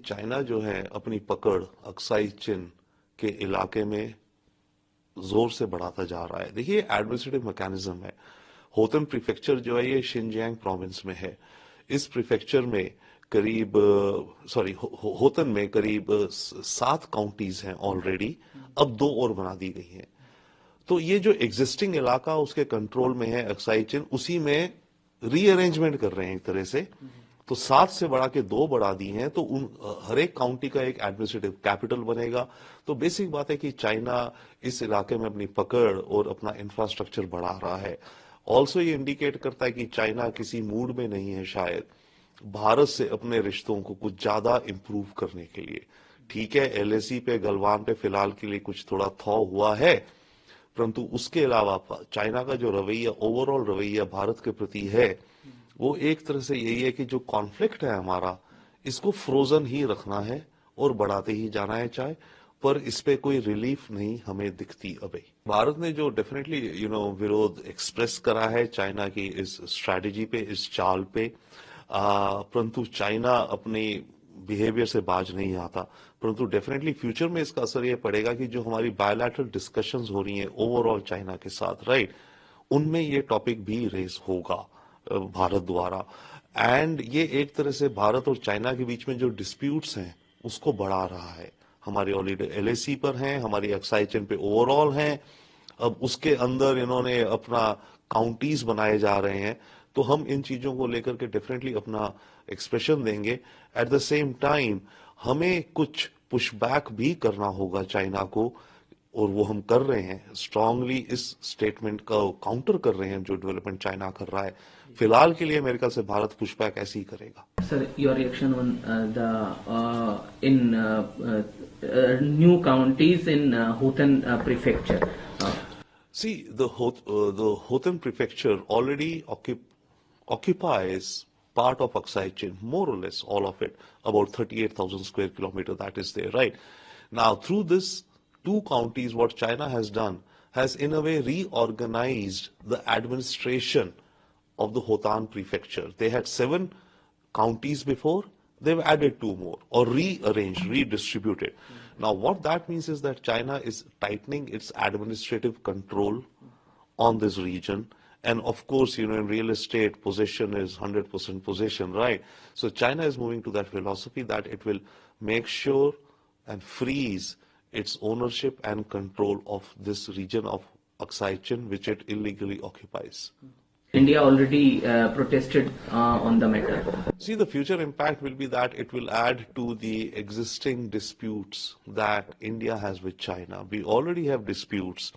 China जो है अपनी पकड़ अक्साई चिन के इलाके में जोर से बढ़ाता जा रहा है। देखिए एडमिनिस्ट्रेटिव मैकेनिज्म है। होतन प्रीफेक्चर जो है ये शिनजियांग प्रोविंस में है। इस प्रीफेक्चर में करीब होतन में करीब 7 काउंटीज हैं ऑलरेडी, अब 2 और बना दी गई हैं। तो ये जो एग्जिस्टिंग इलाका उसके कंट्रोल में है अक्साई चिन, उसी में रीअरेंजमेंट कर रहे हैं एक तरह से। तो 7 से बढ़ा के 2 बढ़ा दी हैं, तो उन हर एक काउंटी का एक एडमिनिस्ट्रेटिव कैपिटल बनेगा। तो बेसिक बात है कि चाइना इस इलाके में अपनी पकड़ और अपना इंफ्रास्ट्रक्चर बढ़ा रहा है। ऑल्सो ये इंडिकेट करता है कि चाइना किसी मूड में नहीं है शायद भारत से अपने रिश्तों को कुछ ज्यादा इंप्रूव करने के लिए। ठीक है, एलएसी पे गलवान पे फिलहाल के लिए कुछ थोड़ा थॉ हुआ है, परंतु उसके अलावा चाइना का जो रवैया, ओवरऑल रवैया भारत के प्रति है, वो एक तरह से यही है कि जो कॉन्फ्लिक्ट है हमारा, इसको फ्रोजन ही रखना है और बढ़ाते ही जाना है चाहे, पर इस पे कोई रिलीफ नहीं हमें दिखती अभी। भारत ने जो डेफिनेटली विरोध एक्सप्रेस करा है चाइना की इस स्ट्रैटेजी पे, इस चाल पे, परंतु चाइना अपने बिहेवियर से बाज नहीं आता। परंतु डेफिनेटली फ्यूचर में इसका असर यह पड़ेगा कि जो हमारी बायलैटरल डिस्कशंस हो रही हैं ओवरऑल चाइना के साथ, राइट, उनमें ये टॉपिक भी रेज होगा भारत द्वारा। एंड ये एक तरह से भारत और चाइना के बीच में जो डिस्प्यूट्स हैं उसको बढ़ा रहा है। हमारे ऑलरेडी एलएसी पर हैं, हमारी अक्साई चिन पे ओवरऑल हैं, अब उसके अंदर इन्होंने अपना काउंटीज बनाए जा रहे हैं। तो हम इन चीजों को लेकर के डेफिनेटली अपना एक्सप्रेशन देंगे। एट द सेम टाइम हमें कुछ पुशबैक भी करना होगा चाइना को, और वो हम कर रहे हैं। स्ट्रांगली इस स्टेटमेंट का काउंटर कर रहे हैं जो डेवलपमेंट चाइना कर रहा है। फिलहाल के लिए अमेरिका से भारत पुशबैक ऐसे ही करेगा। Sir, your reaction on in new counties in Hotan prefecture? See, the Hotan prefecture already occupies part of Aksai Chin, more or less all of it, about 38,000 square kilometers that is there, right? Now, through this 2 counties, what China has done has in a way reorganized the administration of the Hotan prefecture. They had 7 counties before, they've added 2 more, or rearranged, redistributed. Now, what that means is that China is tightening its administrative control on this region. And of course, in real estate, possession is 100% possession, right? So China is moving to that philosophy that it will make sure and freeze its ownership and control of this region of Aksai Chin, which it illegally occupies. India already protested on the matter. See, the future impact will be that it will add to the existing disputes that India has with China. We already have disputes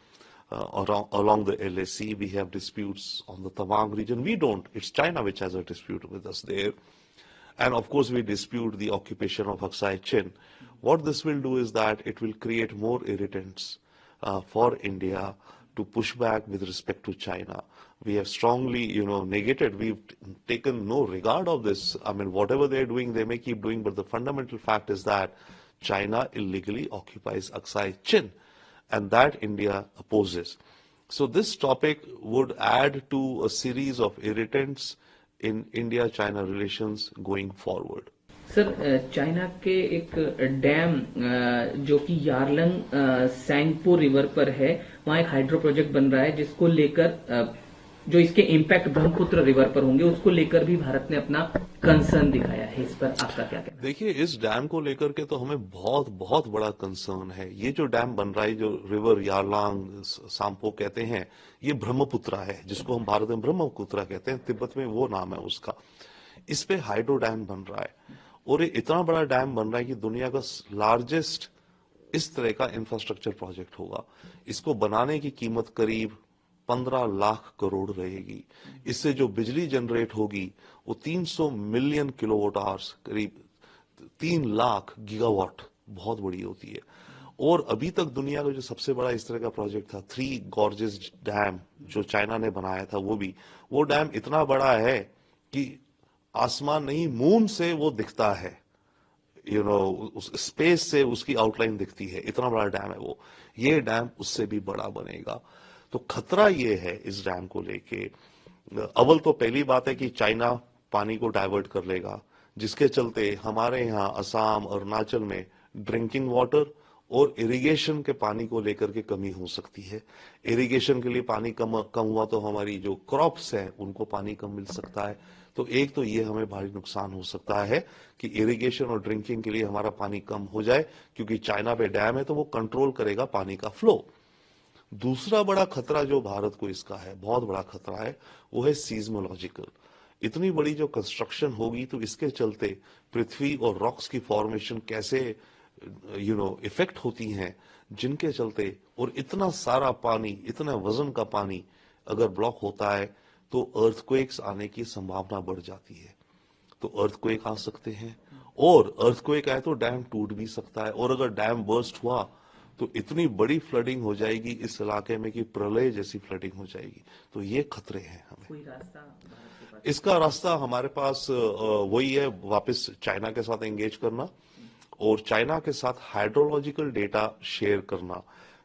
along the LAC. We have disputes on the Tawang region. We don't. It's China which has a dispute with us there. And of course, we dispute the occupation of Aksai Chin. What this will do is that it will create more irritants for India to push back with respect to China. We have strongly, negated. We've taken no regard of this. I mean, whatever they're doing, they may keep doing, but the fundamental fact is that China illegally occupies Aksai Chin, and that India opposes. So this topic would add to a series of irritants in India-China relations going forward. Sir, China के एक dam जो कि यारलंग Tsangpo river पर है, वहाँ एक hydro project बन रहा है जिसको लेकर जो इसके इम्पैक्ट ब्रह्मपुत्र रिवर पर होंगे उसको लेकर भी भारत ने अपना कंसर्न दिखाया है। इस पर आपका क्या कहना है? देखिए, इस डैम को लेकर के तो हमें बहुत बहुत बड़ा कंसर्न है। ये जो डैम बन रहा है, जो रिवर यारलंग सांपो कहते हैं, ये ब्रह्मपुत्रा है, जिसको हम भारत में ब्रह्मपुत्रा कहते हैं, तिब्बत में वो नाम है उसका। इस पे हाइड्रो डैम बन रहा है और ये इतना बड़ा डैम बन रहा है कि दुनिया का लार्जेस्ट इस तरह का इंफ्रास्ट्रक्चर प्रोजेक्ट होगा। इसको बनाने की कीमत करीब 15 लाख करोड़ रहेगी। इससे जो बिजली जनरेट होगी वो 300 मिलियन किलोवाट आवर्स, करीब 3 लाख गीगावाट, बहुत बड़ी होती है। और अभी तक दुनिया का जो सबसे बड़ा इस तरह का प्रोजेक्ट था, 3 गॉर्जेस डैम, जो चाइना ने बनाया था, वो डैम इतना बड़ा है कि आसमान नहीं, मून से वो दिखता है, उस स्पेस से उसकी आउटलाइन दिखती है, इतना बड़ा डैम है वो। ये डैम उससे भी बड़ा बनेगा। तो खतरा ये है इस डैम को लेके। अव्वल तो पहली बात है कि चाइना पानी को डाइवर्ट कर लेगा, जिसके चलते हमारे यहाँ असम अरुणाचल में ड्रिंकिंग वाटर और इरिगेशन के पानी को लेकर के कमी हो सकती है। इरिगेशन के लिए पानी कम कम हुआ तो हमारी जो क्रॉप्स हैं उनको पानी कम मिल सकता है। तो एक तो ये हमें भारी नुकसान हो सकता है कि इरिगेशन और ड्रिंकिंग के लिए हमारा पानी कम हो जाए, क्योंकि चाइना पे डैम है तो वो कंट्रोल करेगा पानी का फ्लो। दूसरा बड़ा खतरा जो भारत को इसका है, बहुत बड़ा खतरा है, वो है सीज्मोलॉजिकल। इतनी बड़ी जो कंस्ट्रक्शन होगी तो इसके चलते पृथ्वी और रॉक्स की फॉर्मेशन कैसे इफेक्ट होती हैं, जिनके चलते, और इतना सारा पानी, इतना वजन का पानी अगर ब्लॉक होता है तो अर्थक्वेक्स आने की संभावना बढ़ जाती है। तो अर्थक्वेक आ सकते हैं, और अर्थक्वेक आए तो डैम टूट भी सकता है, और अगर डैम बर्स्ट हुआ तो इतनी बड़ी फ्लडिंग हो जाएगी इस इलाके में कि प्रलय जैसी फ्लडिंग हो जाएगी। तो ये खतरे हैं हमें। कोई रास्ता भारत के पास? इसका रास्ता हमारे पास वही है, वापस चाइना के साथ एंगेज करना और चाइना के साथ हाइड्रोलॉजिकल डेटा शेयर करना।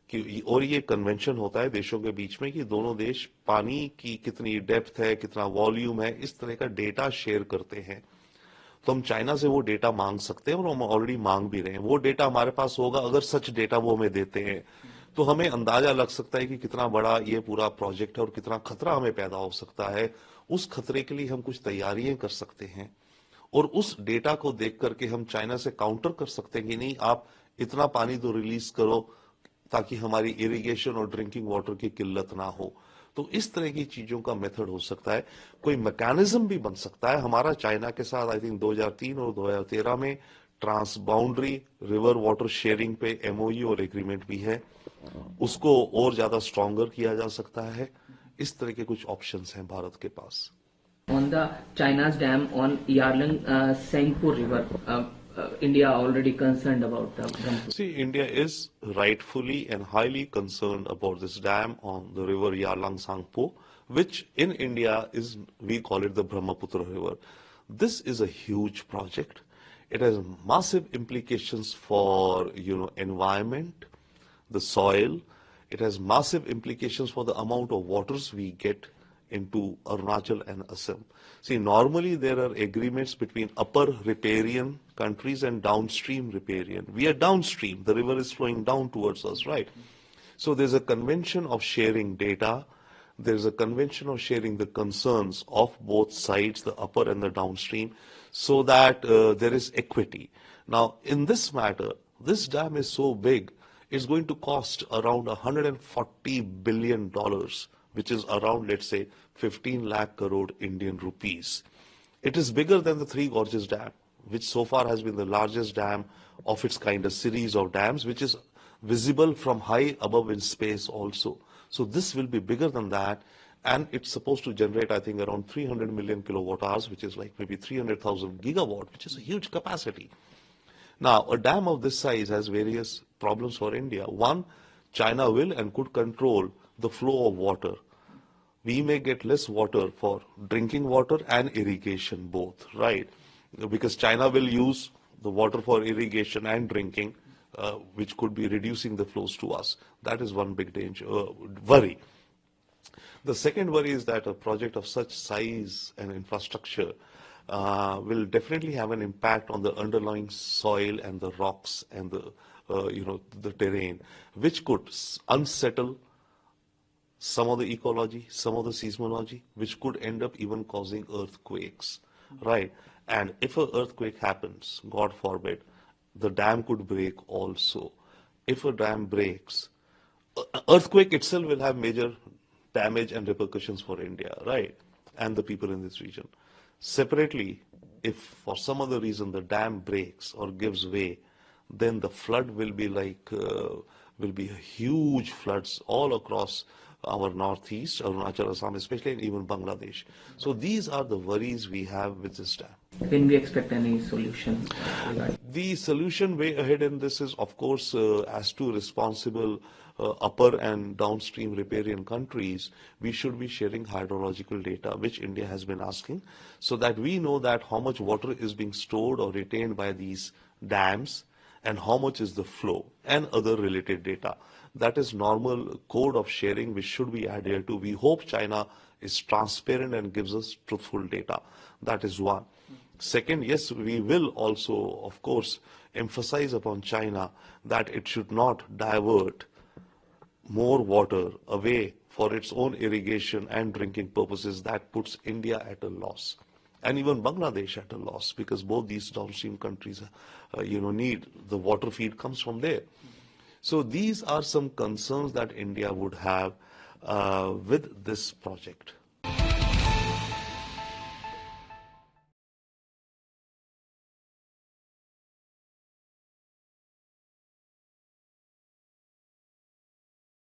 कि और ये कन्वेंशन होता है देशों के बीच में कि दोनों देश पानी की कितनी डेप्थ है, कितना वॉल्यूम है, इस तरह का डेटा शेयर करते हैं। तो हम चाइना से वो डेटा मांग सकते हैं और हम ऑलरेडी मांग भी रहे हैं। वो डेटा हमारे पास होगा, अगर सच डेटा वो हमें देते हैं तो हमें अंदाजा लग सकता है कि कितना बड़ा ये पूरा प्रोजेक्ट है और कितना खतरा हमें पैदा हो सकता है। उस खतरे के लिए हम कुछ तैयारियां कर सकते हैं, और उस डेटा को देख करके हम चाइना से काउंटर कर सकते हैं कि नहीं, आप इतना पानी तो रिलीज करो ताकि हमारी इरिगेशन और ड्रिंकिंग वाटर की किल्लत ना हो। तो इस तरह की चीजों का मेथड हो सकता है। कोई मैकेनिज्म भी बन सकता है हमारा चाइना के साथ। आई थिंक 2003 और 2013 में trans boundary river water sharing पे एमओयू और एग्रीमेंट भी है, उसको और ज्यादा स्ट्रॉन्गर किया जा सकता है। इस तरह के कुछ ऑप्शंस हैं भारत के पास। On the China's dam on Yarlung Sengpur River, India already concerned about the Brahmaputra. See, India is rightfully and highly concerned about this dam on the river Yarlang Sangpo, which in India is, we call it the Brahmaputra River. This is a huge project. It has massive implications for, environment, the soil. It has massive implications for the amount of waters we get into Arunachal and Assam. See, normally there are agreements between upper riparian countries and downstream riparian. We are downstream. The river is flowing down towards us, right? So there's a convention of sharing data. There's a convention of sharing the concerns of both sides, the upper and the downstream, so that there is equity. Now, in this matter, this dam is so big, it's going to cost around $140 billion, which is around, let's say, 15 lakh crore Indian rupees. It is bigger than the Three Gorges Dam, which so far has been the largest dam of its kind, a series of dams, which is visible from high above in space also. So this will be bigger than that, and it's supposed to generate, I think, around 300 million kilowatt hours, which is like maybe 300,000 gigawatt, which is a huge capacity. Now, a dam of this size has various problems for India. One, China will and could control the flow of water. We may get less water for drinking water and irrigation both, right? Because China will use the water for irrigation and drinking, which could be reducing the flows to us. That is one big danger, worry. The second worry is that a project of such size and infrastructure will definitely have an impact on the underlying soil and the rocks and the terrain, which could unsettle some of the ecology, some of the seismology, which could end up even causing earthquakes, right? And if an earthquake happens, God forbid, the dam could break also. If a dam breaks, earthquake itself will have major damage and repercussions for India, right? And the people in this region. Separately, if for some other reason the dam breaks or gives way, then the flood will be like, will be huge floods all across our northeast, Arunachal, Assam especially, and even Bangladesh. So these are the worries we have with this dam. When we expect any solution? The solution way ahead in this is, of course, as to responsible upper and downstream riparian countries, we should be sharing hydrological data, which India has been asking, so that we know that how much water is being stored or retained by these dams and how much is the flow and other related data. That is normal code of sharing which should be adhered to. We hope China is transparent and gives us truthful data. That is one. Second, yes, we will also, of course, emphasize upon China that it should not divert more water away for its own irrigation and drinking purposes. That puts India at a loss, and even Bangladesh at a loss, because both these downstream countries, need the water feed comes from there. So these are some concerns that India would have with this project.